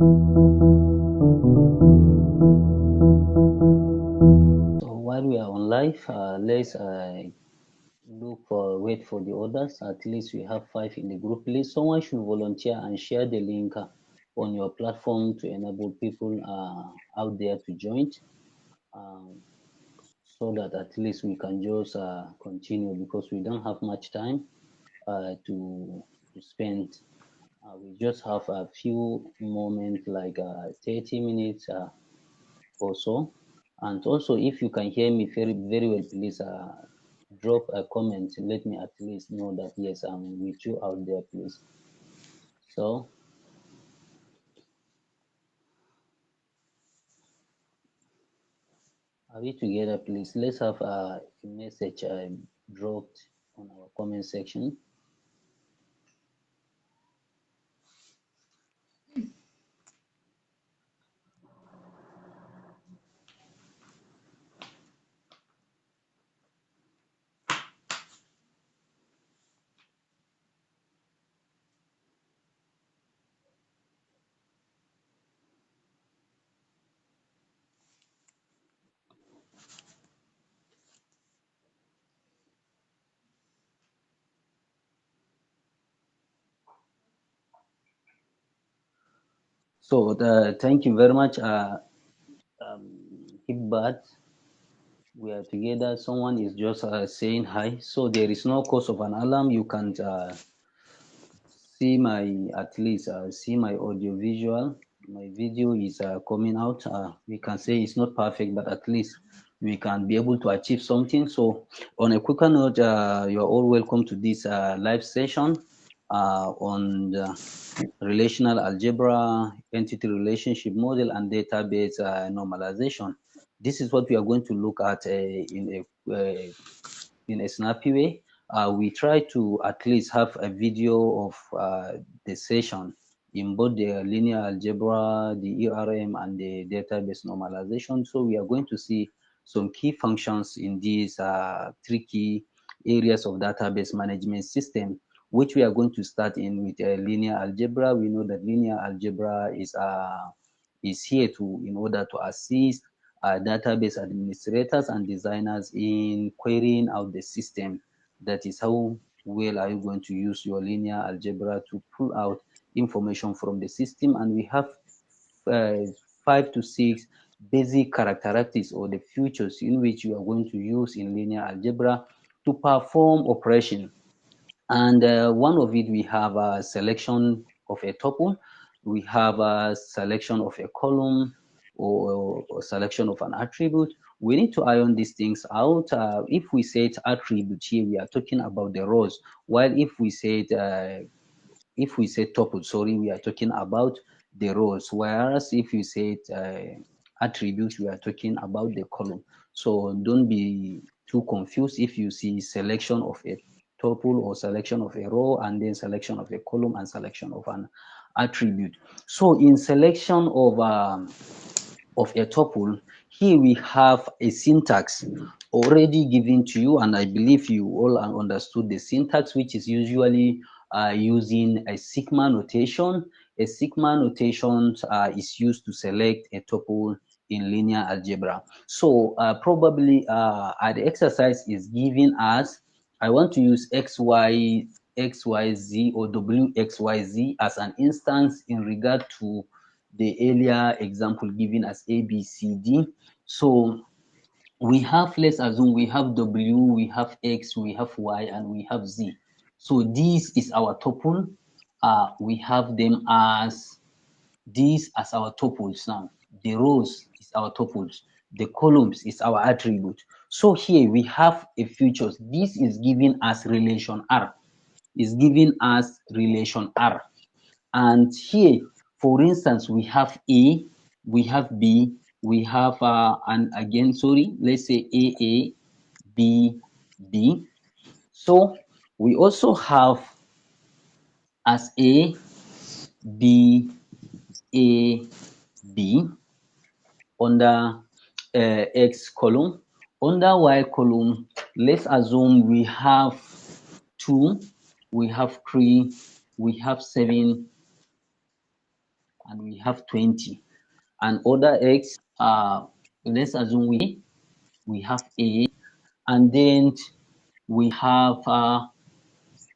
So while we are on live, let's wait for the others. At least we have 5 in the group list. Someone should volunteer and share the link on your platform to enable people out there to join, um, so that at least we can just continue, because we don't have much time to spend. We just have a few moments, like 30 minutes or so. And also, if you can hear me very, very well, please drop a comment. Let me at least know that, yes, I'm with you out there, please. So, are we together, please? Let's have a message dropped on our comment section. So, thank you very much, Hibbat. We are together. Someone is just saying hi. So, there is no cause of an alarm. You can see my, at least see my audio visual. My video is coming out. We can say it's not perfect, but at least we can be able to achieve something. So on a quicker note, you're all welcome to this live session on the relational algebra, entity relationship model, and database normalization. This is what we are going to look at in a snappy way. We try to at least have a video of the session in both the linear algebra, the ERM, and the database normalization. So we are going to see some key functions in these three key areas of database management system, which we are going to start in with linear algebra. We know that linear algebra is here in order to assist database administrators and designers in querying out the system. That is how well are you going to use your linear algebra to pull out information from the system. And we have 5 to 6 basic characteristics or the features in which you are going to use in linear algebra to perform operation. And one of it, we have a selection of a tuple, we have a selection of a column, or selection of an attribute. We need to iron these things out. If we say attribute here, we are talking about the rows, while if we say tuple, sorry, we are talking about the rows. Whereas if you say attribute, we are talking about the column. So don't be too confused if you see selection of a tuple or selection of a row and then selection of a column and selection of an attribute. So in selection of a tuple, here we have a syntax already given to you, and I believe you all understood the syntax, which is usually using a sigma notation. A sigma notation is used to select a tuple in linear algebra. So probably the exercise is giving us, I want to use xyz or wxyz as an instance in regard to the earlier example given as ABCD. So we have, let's assume we have W, we have X, we have Y, and we have Z. So this is our tuple. We have them as these as our tuples now. The rows is our tuples. The columns is our attribute. So here we have a features. This is giving us relation R. Is giving us relation R. And here, for instance, we have A, we have B, we have, and again, sorry, let's say A, B, B. So we also have as A, B, A, B under X column. Under Y column, let's assume we have 2, we have 3, we have 7, and we have 20. And other x, let's assume we have a, and then we have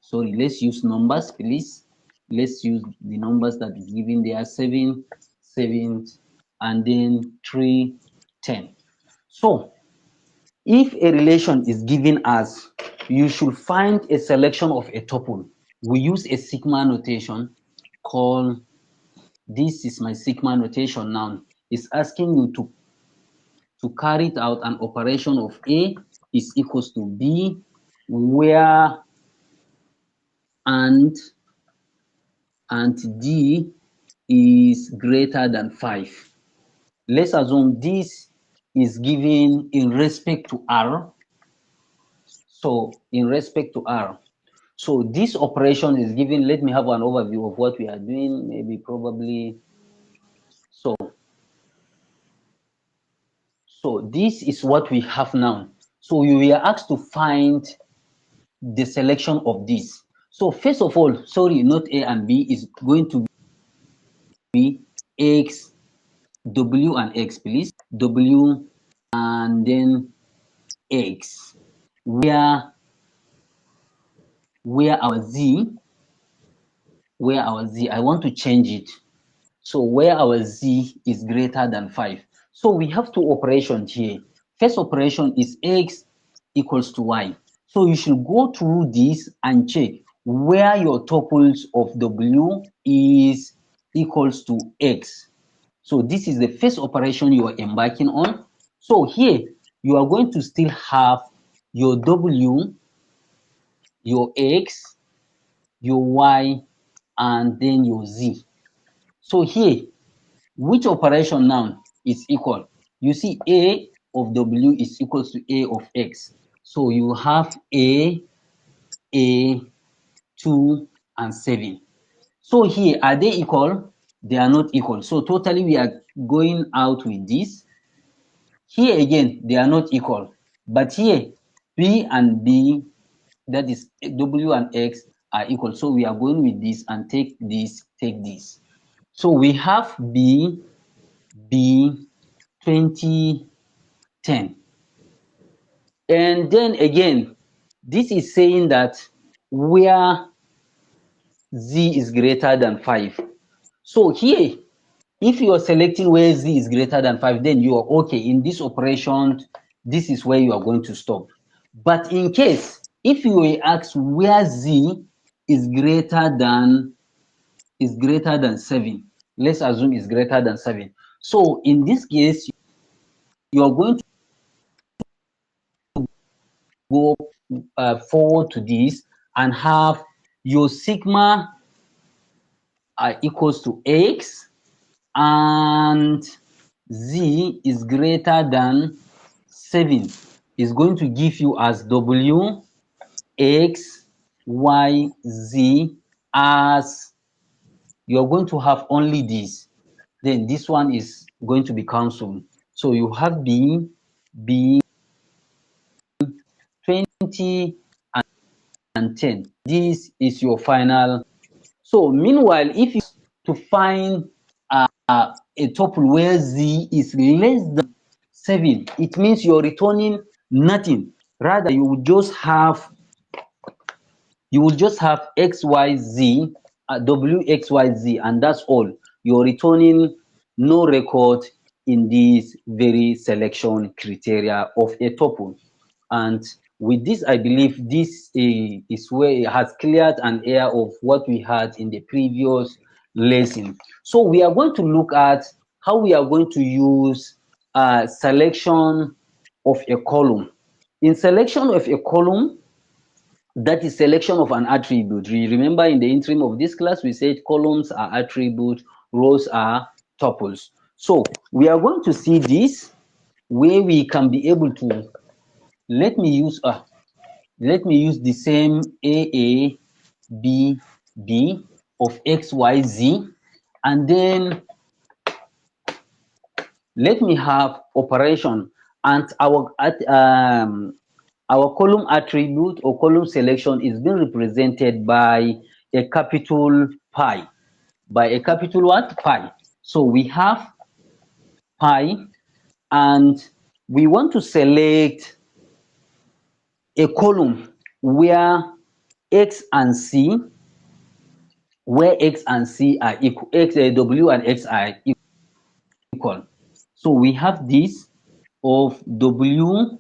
sorry, let's use numbers, please. Let's use the numbers that is given there: 7, 7, and then 3, 10. So if a relation is given as, you should find a selection of a tuple. We use a sigma notation called, this is my sigma notation now. It's asking you to carry out an operation of A is equals to B, where and D is greater than 5. Let's assume this is given in respect to R. So in respect to R. So this operation is given, let me have an overview of what we are doing, maybe probably. So this is what we have now. So we were asked to find the selection of this. So first of all, sorry, not A and B, is going to be X, W and X, please. W and then X, where our Z, I want to change it. So where our Z is greater than 5. So we have two operations here. First operation is X equals to Y. So you should go through this and check where your tuples of W is equals to X. So this is the first operation you are embarking on. So here you are going to still have your W, your X, your Y, and then your Z. So here, which operation now is equal? You see A of W is equals to A of X. So you have A, 2, and 7. So here, are they equal? They are not equal. So totally we are going out with this. Here again, they are not equal. But here, B and B, that is W and X, are equal. So we are going with this and take this, take this. So we have B 20, 10. And then again, this is saying that where Z is greater than 5. So here, if you are selecting where Z is greater than 5, then you are okay. In this operation, this is where you are going to stop. But in case, if you were asked where Z is greater than 7, let's assume is greater than 7. So in this case, you are going to go forward to this and have your sigma equals to X and Z is greater than 7 is going to give you as W, X, Y, Z, as you're going to have only this. Then this one is going to be cancelled. So you have B 20 and 10. This is your final. So meanwhile, if you to find a tuple where Z is less than 7, it means you're returning nothing. Rather, you will just have X, Y, Z, W, X, Y, Z, and that's all. You're returning no record in this very selection criteria of a tuple. And with this, I believe this is where it has cleared an air of what we had in the previous lesson. So we are going to look at how we are going to use selection of a column. In selection of a column, that is selection of an attribute. You remember in the interim of this class, we said columns are attributes, rows are tuples. So we are going to see this where we can be able to, let me use the same A, B, B of X, Y, Z, and then let me have operation, and our column attribute or column selection is being represented by a capital pi. By a capital what? Pi. So we have pi, and we want to select a column where x and c, where x and c are equal, w and x are equal. So we have this of w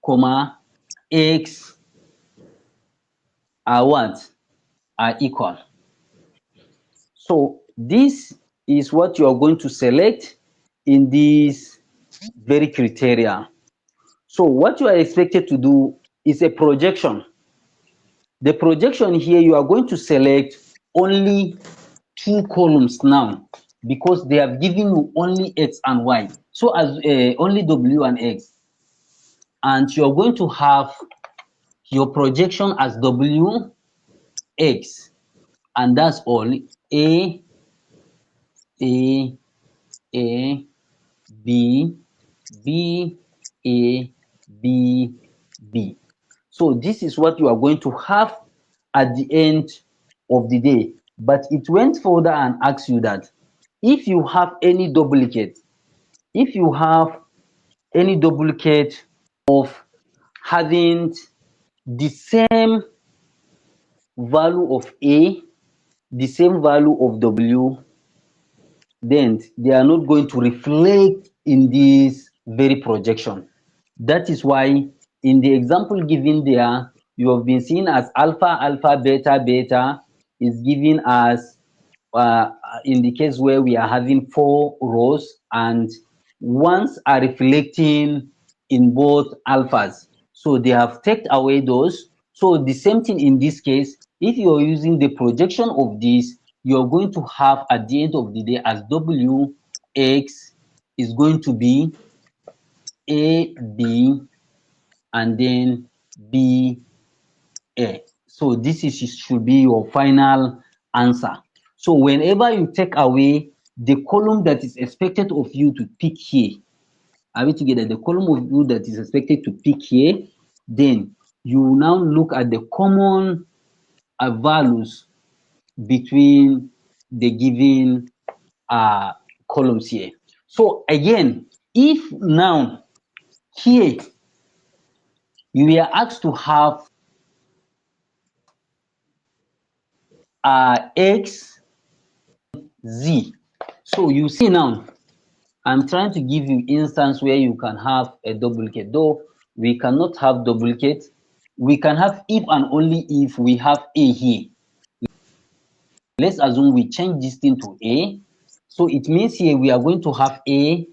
comma x are what? Are equal. So this is what you are going to select in this very criteria. So what you are expected to do is a projection. The projection here, you are going to select only two columns now, because they have given you only x and y. So as only w and x, and you are going to have your projection as w x, and that's all. A A A B B A B B. So this is what you are going to have at the end of the day. But it went further and asked you that if you have any duplicate, if you have any duplicate of having the same value of A, the same value of W, then they are not going to reflect in this very projection. That is why in the example given there, you have been seen as alpha, alpha, beta, beta is given as in the case where we are having 4 rows and ones are reflecting in both alphas. So they have taken away those. So the same thing in this case, if you are using the projection of this, you are going to have at the end of the day as Wx is going to be AB and then BA. So this is should be your final answer. So whenever you take away the column that is expected of you to pick here, are we together? The column of you that is expected to pick here, then you now look at the common values between the given columns here. So again, if now here you are asked to have x, z. So you see now, I'm trying to give you instance where you can have a duplicate. Though we cannot have duplicate, we can have if and only if we have a here. Let's assume we change this thing to a. So it means here we are going to have a,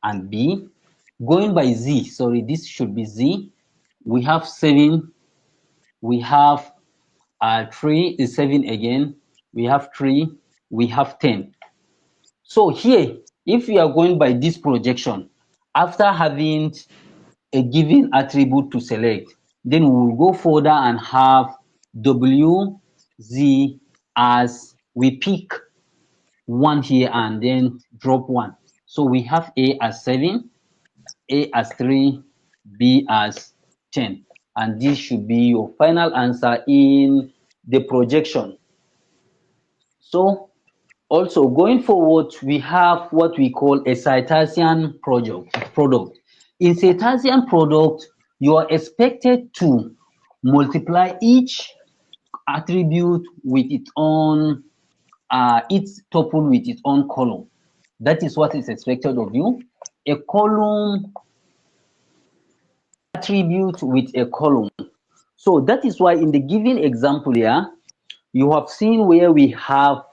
and b. Going by z, sorry, this should be z. We have 7, we have 3 is 7 again, we have 3, we have 10. So here, if we are going by this projection, after having a given attribute to select, then we will go further and have W, Z as we pick 1 here and then drop 1. So we have A as 7, A as 3, B as 10. And this should be your final answer in the projection. So also going forward, we have what we call a Citation product. In Citation product, you are expected to multiply each attribute with its own its tuple with its own column. That is what is expected of you. A column attribute with a column. So that is why in the given example here, you have seen where we have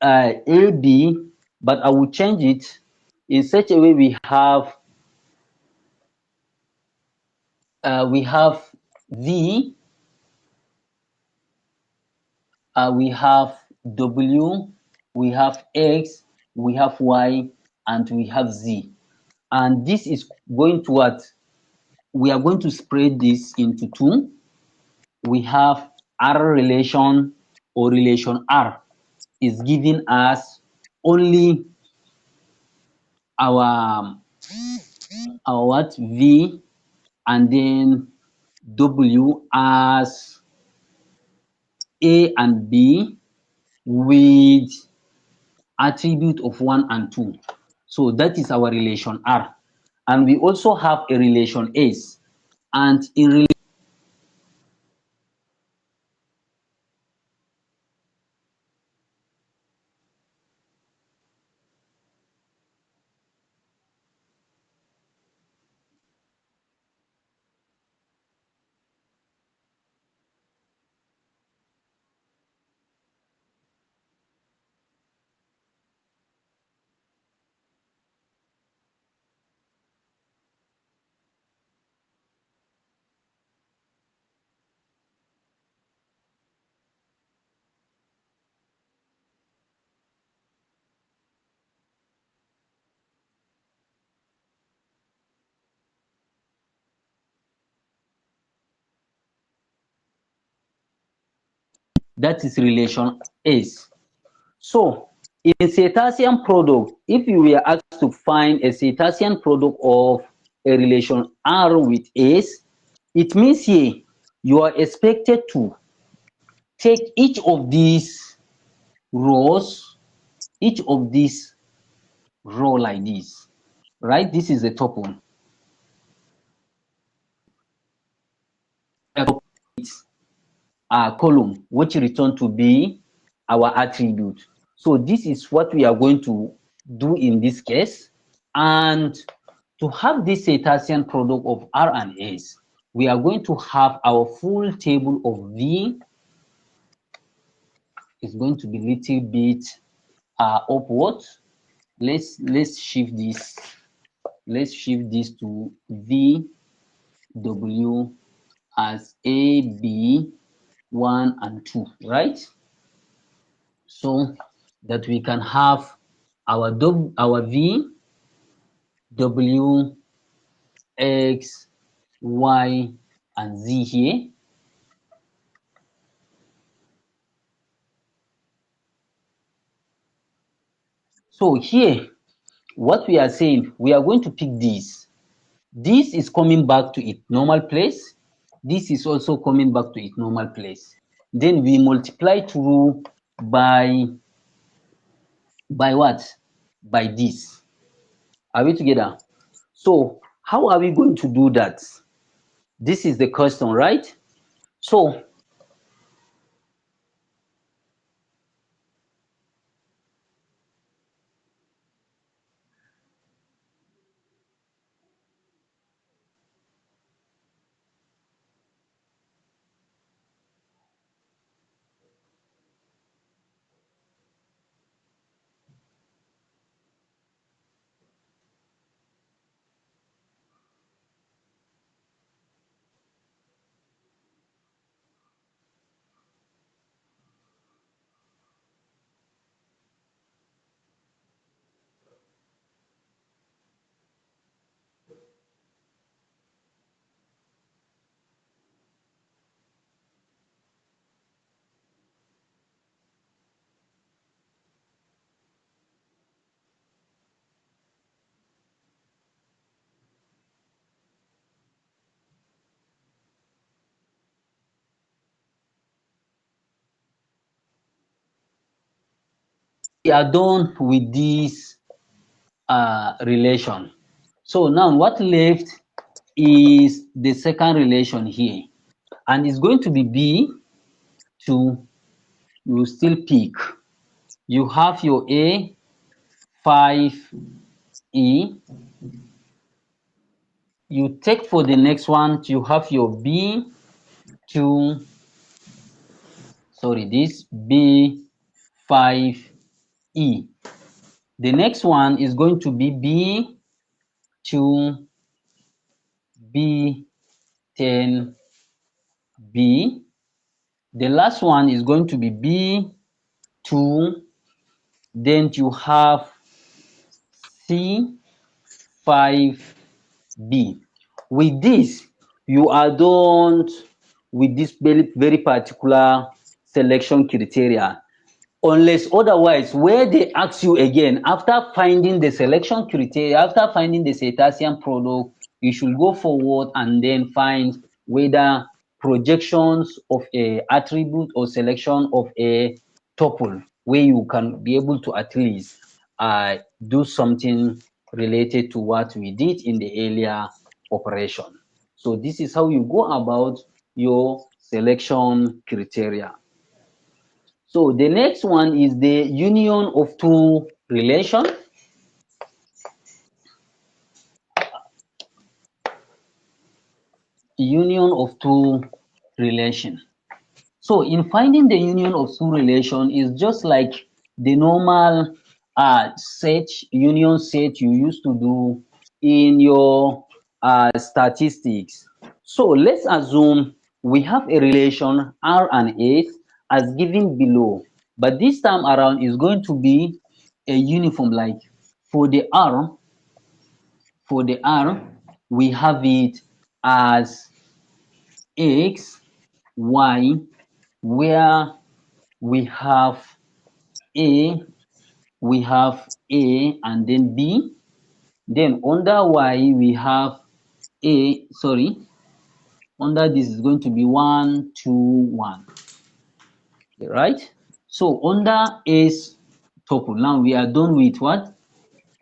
AB, but I will change it in such a way we have V, we have W, we have X, we have Y, and we have Z. And this is going to what? We are going to spread this into 2. We have R relation or relation R is giving us only our what? V, and then W as A and B, with attribute of 1 and 2. So that is our relation R. And we also have a relation S. And in that is relation S. So in a Cartesian product, if you were asked to find a Cartesian product of a relation R with S, it means here you are expected to take each of these rows, each of these row like this, right? This is the top one. Column, which return to be our attribute. So this is what we are going to do in this case. And to have this Cartesian product of R and S, we are going to have our full table of V is going to be a little bit upward. Let's shift this. Let's shift this to V W as A, B, 1 and 2, right? So that we can have our V, W, X, Y, and Z here. So here, what we are saying, we are going to pick this. This is coming back to its normal place. This is also coming back to its normal place. Then we multiply through by what? By this. Are we together? So how are we going to do that? This is the question, right? So we are done with this relation. So now what left is the second relation here, and it's going to be B to, you still pick. You have your A, 5E. You take for the next one, you have your B to, sorry, this B, 5E. The next one is going to be B to B, 10B. The last one is going to be B2. Then you have C5B. With this, you are done with this very, very particular selection criteria. Unless otherwise, where they ask you again, after finding the selection criteria, after finding the Cartesian product, you should go forward and then find whether projections of a attribute or selection of a tuple where you can be able to at least do something related to what we did in the earlier operation. So this is how you go about your selection criteria. So the next one is the union of two relations. Union of two relation. So in finding the union of two relation is just like the normal union set you used to do in your statistics. So let's assume we have a relation R and S as given below, but this time around is going to be a uniform. Like for the R, we have it as X, Y, where we have A, and then B. Then under Y we have under this is going to be 1, 2, 1. Right? So under S tuple, now we are done with what?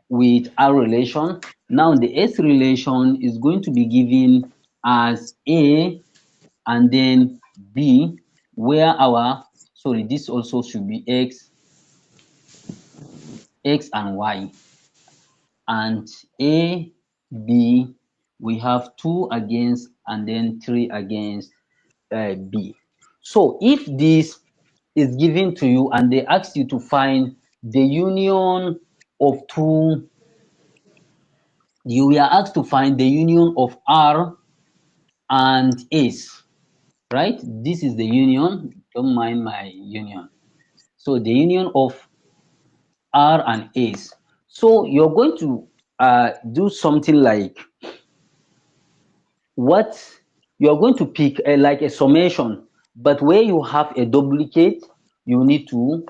With R relation. Now the S relation is going to be given as A and then B, where this also should be X and Y, and A, B, we have 2 against and then 3 against B. So if this is given to you and they ask you to find the union of two, you are asked to find the union of R and S, right? This is the union, don't mind my union. So the union of R and S. So you're going to do something like what you're going to pick like a summation, but where you have a duplicate, you need to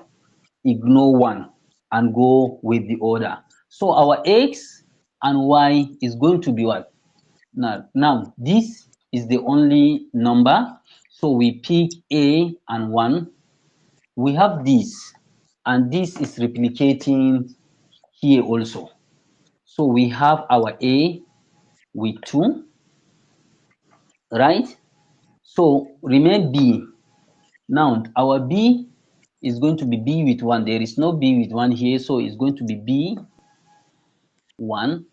ignore one and go with the other. So our X and Y is going to be what? Now this is the only number. So we pick A and 1. We have this, and this is replicating here also. So we have our A with 2, right? So remain B. Now our B is going to be B with 1. There is no B with 1 here, so it's going to be B 1.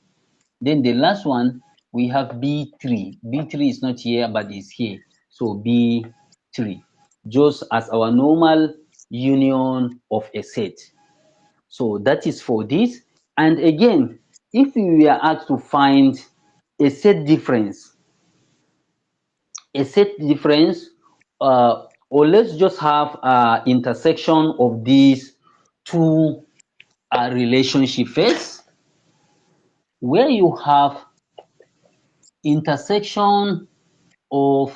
Then the last one, we have B3. B3 is not here, but it's here. So B3, just as our normal union of a set. So that is for this. And again, if we were asked to find a set difference, or let's just have intersection of these two relationship first, where you have intersection of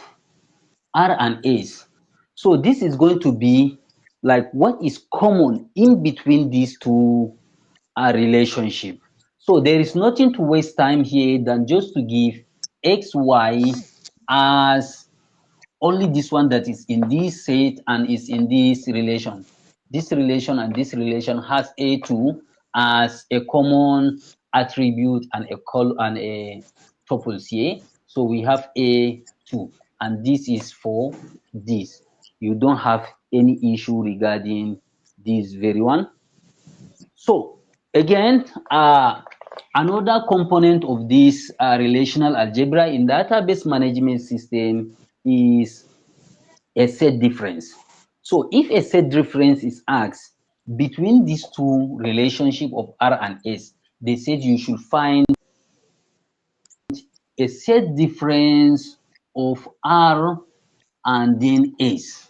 R and S. So this is going to be like what is common in between these two relationship. So there is nothing to waste time here than just to give X, Y as only this one that is in this set and is in this relation. This relation and this relation has A2 as a common attribute and a tuples here. So we have A2, and this is for this. You don't have any issue regarding this very one. So again, another component of this relational algebra in database management system is a set difference. So if a set difference is asked between these two relationship of R and S, they said you should find a set difference of R and then S.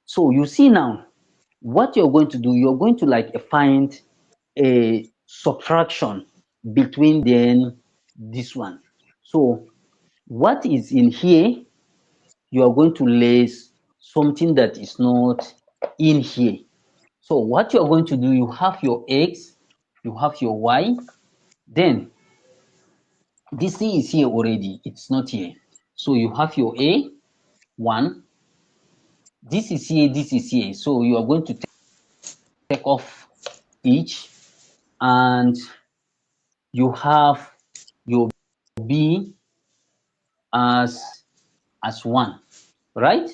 So you see now, what you're going to do, you're going to like find a subtraction between then this one. So what is in here, you are going to less something that is not in here. So what you're going to do, you have your X, you have your Y, then this thing is here already, it's not here. So you have your A1, This is here, this is here. So you are going to take off each, and you have your B as 1, right?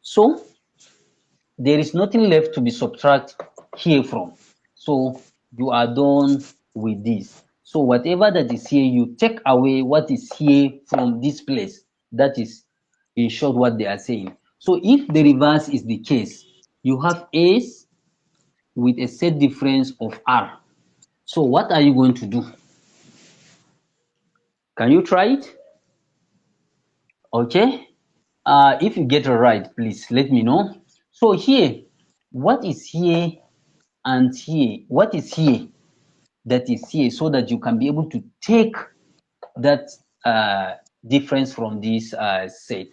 So there is nothing left to be subtract here from. So you are done with this. So whatever that is here, you take away what is here from this place. That is, in short, what they are saying. So if the reverse is the case, you have A's with a set difference of R. So what are you going to do? Can you try it? Okay. If you get it right, please let me know. So here, what is here and here? What is here that is here, so that you can be able to take that difference from this set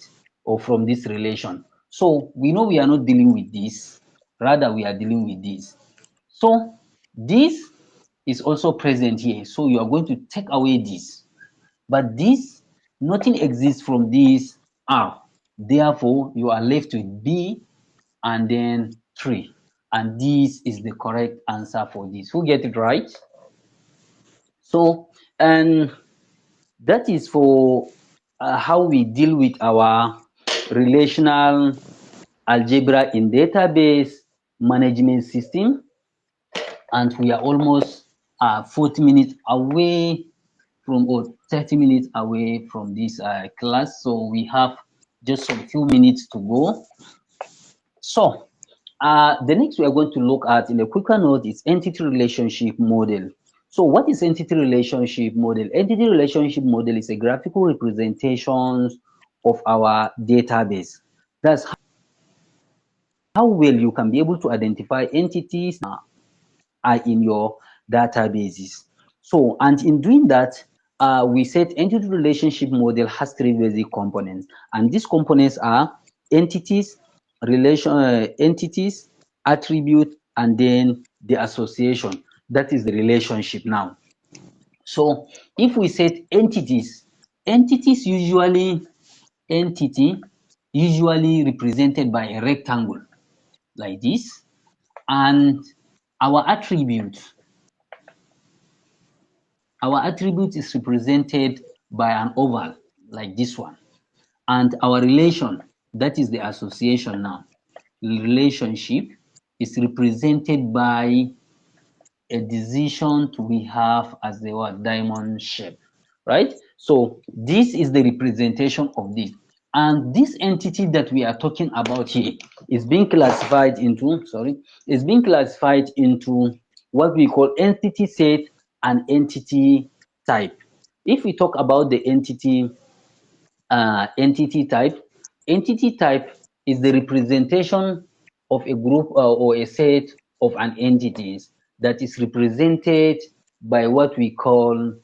or from this relation. So we know we are not dealing with this, rather we are dealing with this. So this is also present here. So you are going to take away this. But this, nothing exists from this R. Therefore, you are left with B and then 3. And this is the correct answer for this. Who get it right? So, and that is for how we deal with our relational algebra in database management system. And we are almost 40 minutes away from, or 30 minutes away from this class. So we have just some few minutes to go. So the next we are going to look at in a quicker note is entity relationship model. So what is entity relationship model? Entity relationship model is a graphical representation of our database. That's how well you can be able to identify entities are in your databases. So, and in doing that, we said entity relationship model has 3 basic components, and these components are entities, entities, attribute, and then the association. That is the relationship now. So, if we said entities, entities usually entity usually represented by a rectangle like this, and our attribute is represented by an oval like this one, and our relation, that is the association now, relationship, is represented by a decision we have as the word diamond shape, right? So this is the representation of this, and this entity that we are talking about here is being classified into what we call entity set and entity type. If we talk about the entity type is the representation of a group or a set of an entities that is represented by what we call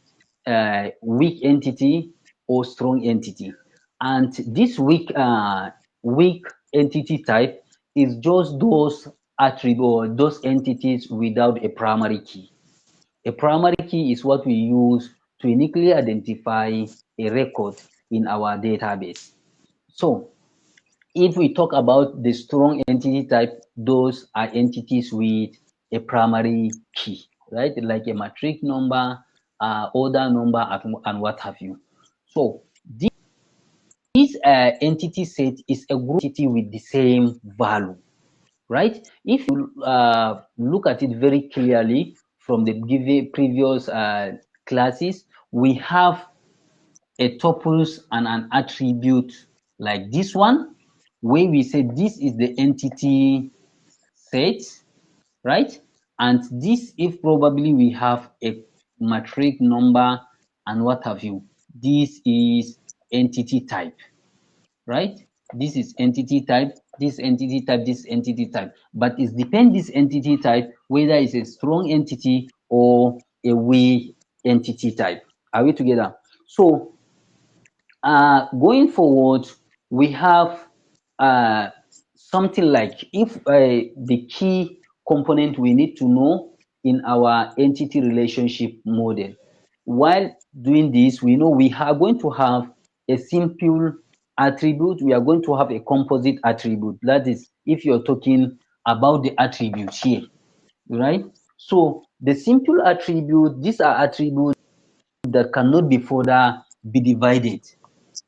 weak entity or strong entity. And this weak entity type is just those attributes or those entities without a primary key. A primary key is what we use to uniquely identify a record in our database. So if we talk about the strong entity type, those are entities with a primary key, right? Like a matrix number, order number, and what have you. So this entity set is a group entity with the same value, right? If you look at it very clearly from the previous classes, we have a tuples and an attribute like this one, where we say this is the entity set, right? And this, if probably we have a matrix number and what have you, this is entity type, right? This is entity type, this entity type, this entity type. But it depends this entity type whether it's a strong entity or a weak entity type. Are we together? So going forward, we have something like, if the key component we need to know in our entity relationship model. While doing this, we know we are going to have a simple attribute, we are going to have a composite attribute. That is, if you're talking about the attributes here, right? So the simple attribute, these are attributes that cannot be further be divided.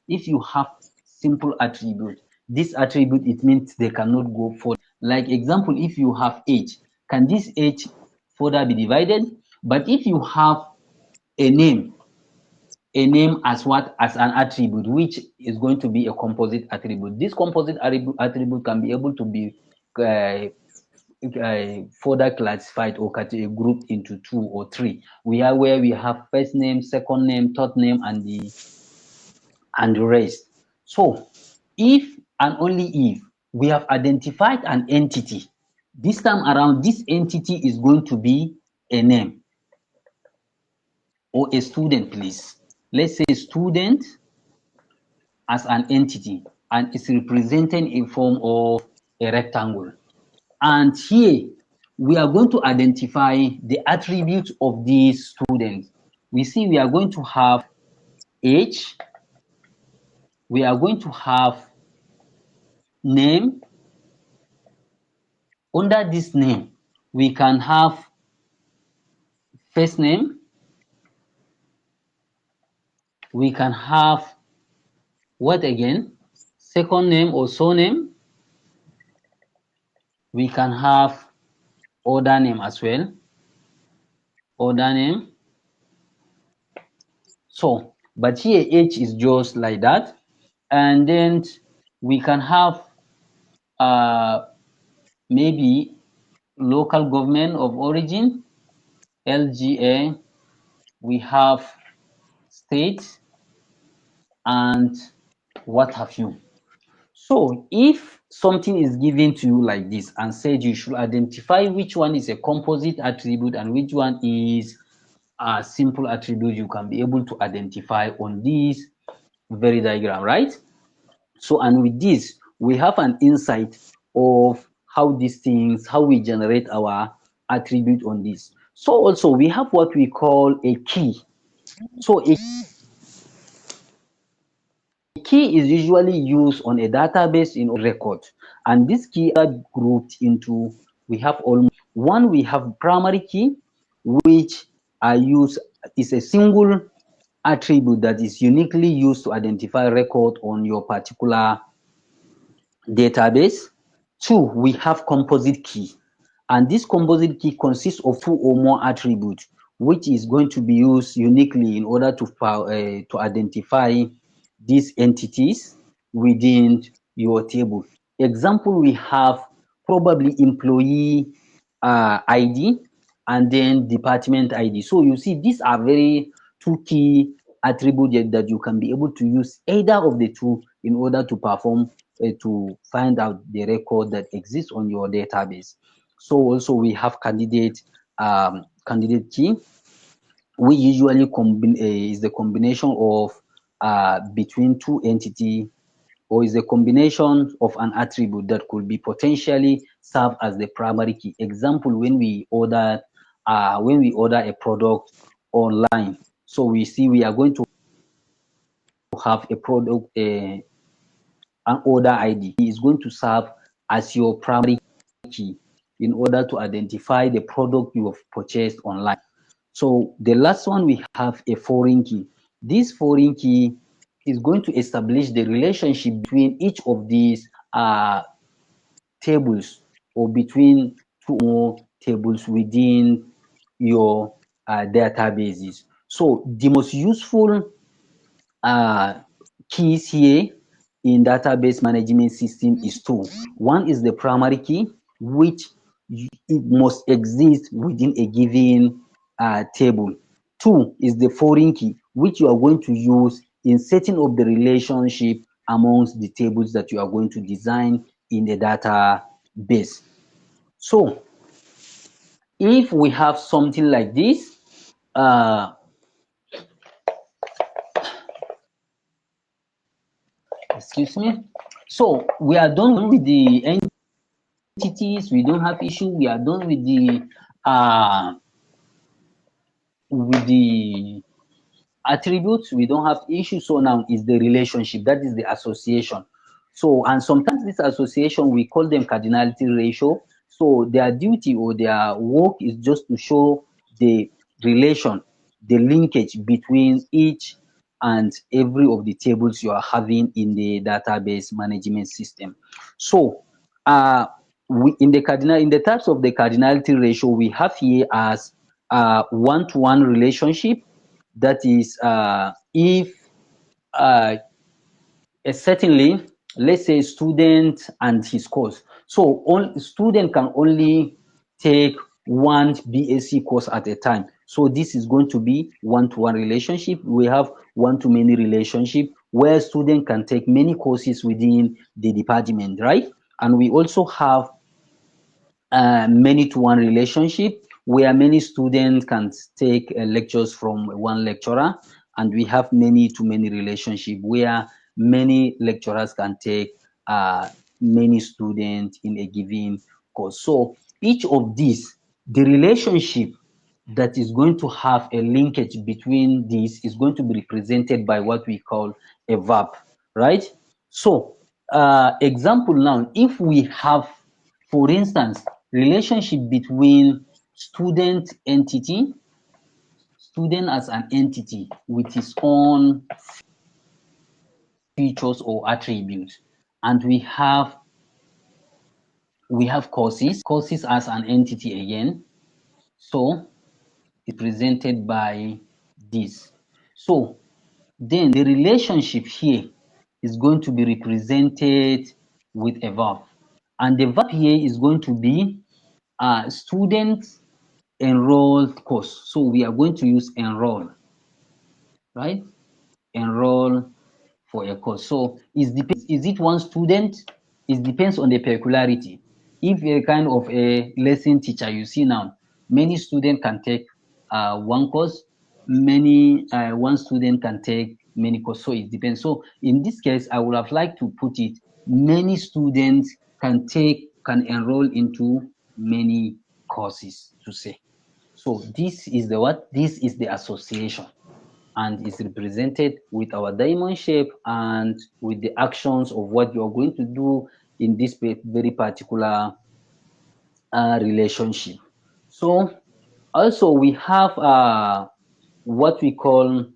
If you have simple attribute, this attribute, it means they cannot go further. Like example, if you have age, can this age further be divided? But if you have a name as what? As an attribute, which is going to be a composite attribute. This composite attribute can be able to be further classified or grouped into 2 or 3. We are where we have first name, second name, third name, and the rest. So if and only if we have identified an entity, this time around, this entity is going to be a name or a student, please. Let's say student as an entity, and it's represented in form of a rectangle. And here we are going to identify the attributes of these students. We see we are going to have age, we are going to have name. Under this name, we can have first name, we can have what again? Second name or surname, we can have other name as well, other name. So, but here age is just like that. And then we can have maybe local government of origin, LGA, we have state, and what have you. So if something is given to you like this and said you should identify which one is a composite attribute and which one is a simple attribute, you can be able to identify on this very diagram, right? So, and with this, we have an insight of how these things, how we generate our attribute on this. So also we have what we call a key. So a key is usually used on a database in record, and this key are grouped into, we have almost one, we have primary key, which are used, is a single attribute that is uniquely used to identify record on your particular database. Two, we have composite key, and this composite key consists of 2 or more attributes, which is going to be used uniquely in order to identify these entities within your table. Example, we have probably employee ID and then department ID. So you see, these are very 2 key attributes that you can be able to use either of the 2 in order to perform to find out the record that exists on your database. So also we have candidate key. We usually is the combination of between 2 entities, or is a combination of an attribute that could be potentially serve as the primary key. Example, when we order a product online, so we see we are going to have a product, an order ID is going to serve as your primary key in order to identify the product you have purchased online. So the last one, we have a foreign key. This foreign key is going to establish the relationship between each of these tables, or between 2 more tables within your databases. So the most useful keys here in database management system is 2. One is the primary key, which it must exist within a given table. 2 is the foreign key, which you are going to use in setting up the relationship amongst the tables that you are going to design in the database. So if we have something like this, excuse me. So we are done with the entities. We don't have issue. We are done with the Attributes, we don't have issue. So now is the relationship, that is the association. So, and sometimes this association, we call them cardinality ratio. So their duty or their work is just to show the relation, the linkage between each and every of the tables you are having in the database management system. So we in the types of the cardinality ratio, we have here as one-to-one relationship. That is, if uh, certainly, let's say student and his course. So student can only take one BSc course at a time. So this is going to be one-to-one relationship. We have one-to-many relationship where student can take many courses within the department, right? And we also have many-to-one relationship where many students can take lectures from one lecturer, and we have many-to-many relationship where many lecturers can take many students in a given course. So each of these, the relationship that is going to have a linkage between these is going to be represented by what we call a verb, right? So example now, if we have, for instance, relationship between student as an entity with its own features or attributes, and we have courses as an entity again. So it's presented by this. So then the relationship here is going to be represented with a verb, and the verb here is going to be students enrolled course. So we are going to use enroll, right? Enroll for a course. So it depends, is it one student? It depends on the peculiarity. If you're kind of a lesson teacher, you see now, many students can take one course, one student can take many courses. So it depends. So in this case, I would have liked to put it, many students can enroll into many courses to say. So this is the what? This is the association, and is represented with our diamond shape and with the actions of what you're going to do in this very particular relationship. So also we have what we call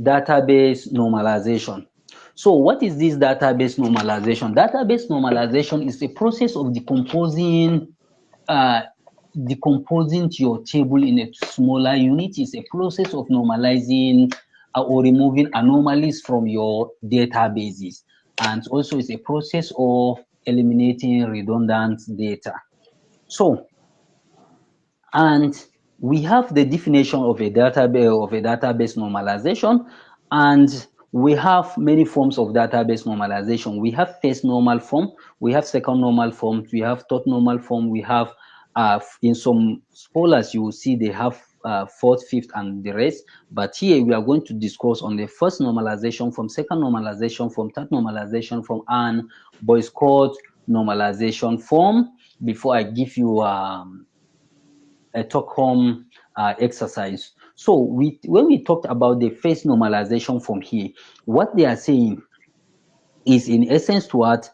database normalization. So what is this database normalization? Database normalization is a process of uh, decomposing your table in a smaller unit. Is a process of normalizing or removing anomalies from your databases, and also is a process of eliminating redundant data. So, and we have the definition of a database normalization, and we have many forms of database normalization. We have first normal form, we have second normal form, we have third normal form, we have in some scholars you will see they have fourth, fifth, and the rest. But here we are going to discuss on the first normalization form, second normalization form, third normalization form, and Boyce Court normalization form. Before I give you a talk home exercise. So when we talked about the phase normalization from here, what they are saying is in essence to what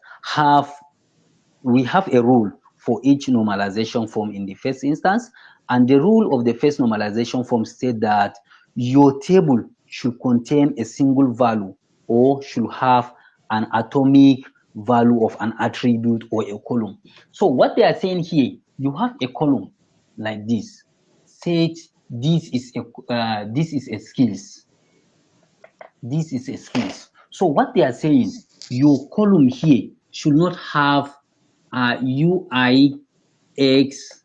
we have a rule for each normalization form in the first instance, and the rule of the first normalization form state that your table should contain a single value or should have an atomic value of an attribute or a column. So what they are saying here, you have a column like this, say this is a skills, this is a skills. So what they are saying, your column here should not have UI X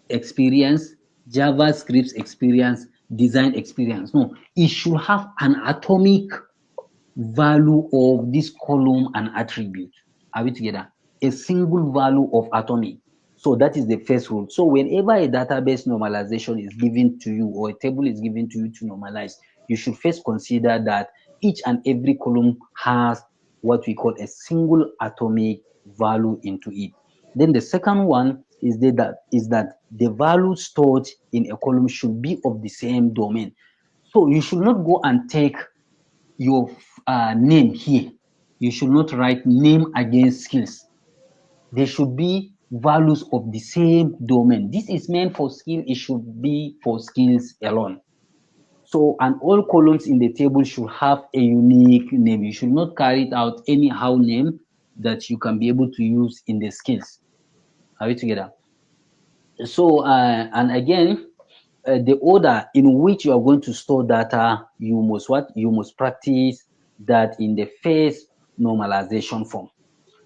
experience, JavaScript experience, design experience. No, it should have an atomic value of this column and attribute. Are we together? A single value of atomic. So that is the first rule. So whenever a database normalization is given to you or a table is given to you to normalize, you should first consider that each and every column has what we call a single atomic value into it. Then the second one is that the value stored in a column should be of the same domain. So you should not go and take your name here. You should not write name against skills. There should be values of the same domain. This is meant for skill. It should be for skills alone. So, and all columns in the table should have a unique name. You should not carry it out anyhow name that you can be able to use in the skills. Are we together? So, and again, the order in which you are going to store data, you must what? You must practice that in the first normalization form.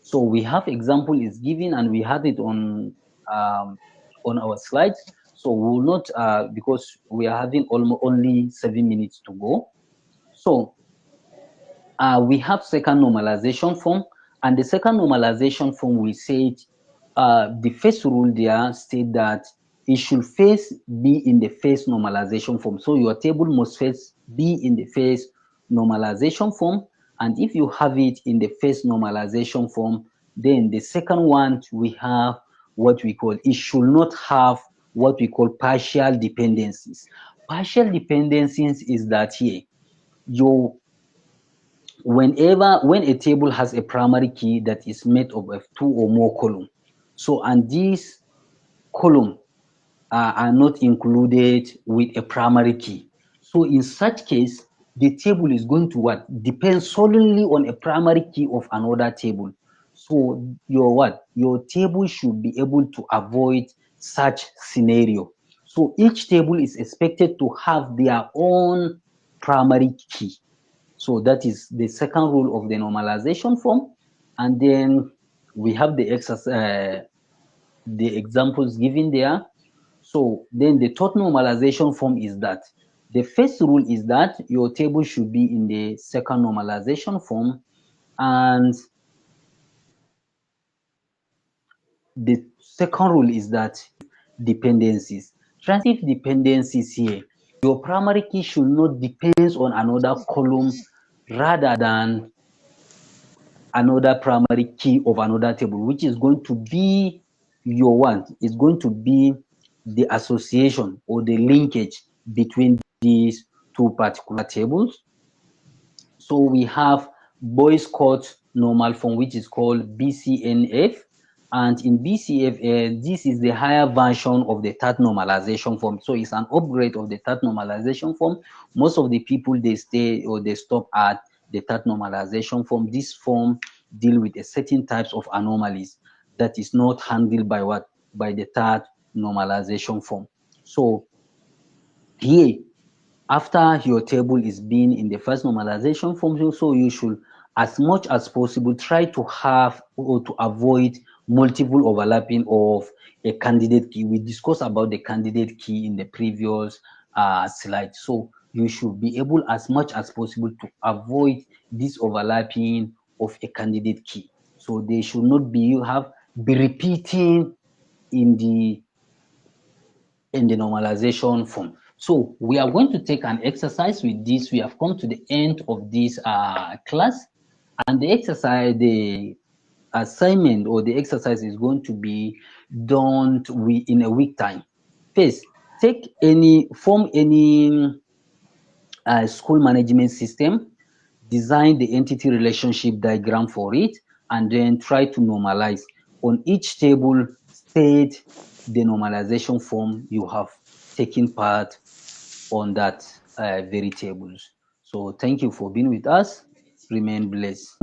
So we have example is given and we have it on our slides. So we will not, because we are having almost only 7 minutes to go. So we have second normalization form, and the second normalization form we said the first rule there state that it should first be in the first normalization form. So your table must first be in the first normalization form, and if you have it in the first normalization form, then the second one we have what we call, it should not have what we call partial dependencies. Partial dependencies is that here your when a table has a primary key that is made up of two or more columns, so and these columns are not included with a primary key, so in such case the table is going to what depend solely on a primary key of another table. So your table should be able to avoid such scenario. So each table is expected to have their own primary key. So that is the second rule of the normalization form. And then we have the examples given there. So then the third normalization form is that the first rule is that your table should be in the second normalization form, and the second rule is that dependencies. Transitive dependencies here, your primary key should not depend on another column rather than another primary key of another table, which is going to be your one. It's going to be the association or the linkage between these two particular tables. So we have Boy's Court normal form, which is called BCNF. And in BCF, this is the higher version of the third normalization form. So it's an upgrade of the third normalization form. Most of the people, they stay or they stop at the third normalization form. This form deal with a certain types of anomalies that is not handled by what? By the third normalization form. So here, after your table is being in the first normalization form, so you should, as much as possible, try to have or to avoid multiple overlapping of a candidate key. We discussed about the candidate key in the previous slide. So you should be able, as much as possible, to avoid this overlapping of a candidate key. So they should not be repeating in the normalization form. So we are going to take an exercise with this. We have come to the end of this class, and the exercise, the assignment or the exercise is going to be done in a week time. First, form any school management system, design the entity relationship diagram for it, and then try to normalize. On each table, state the normalization form you have taken part on that very tables. So thank you for being with us. Remain blessed.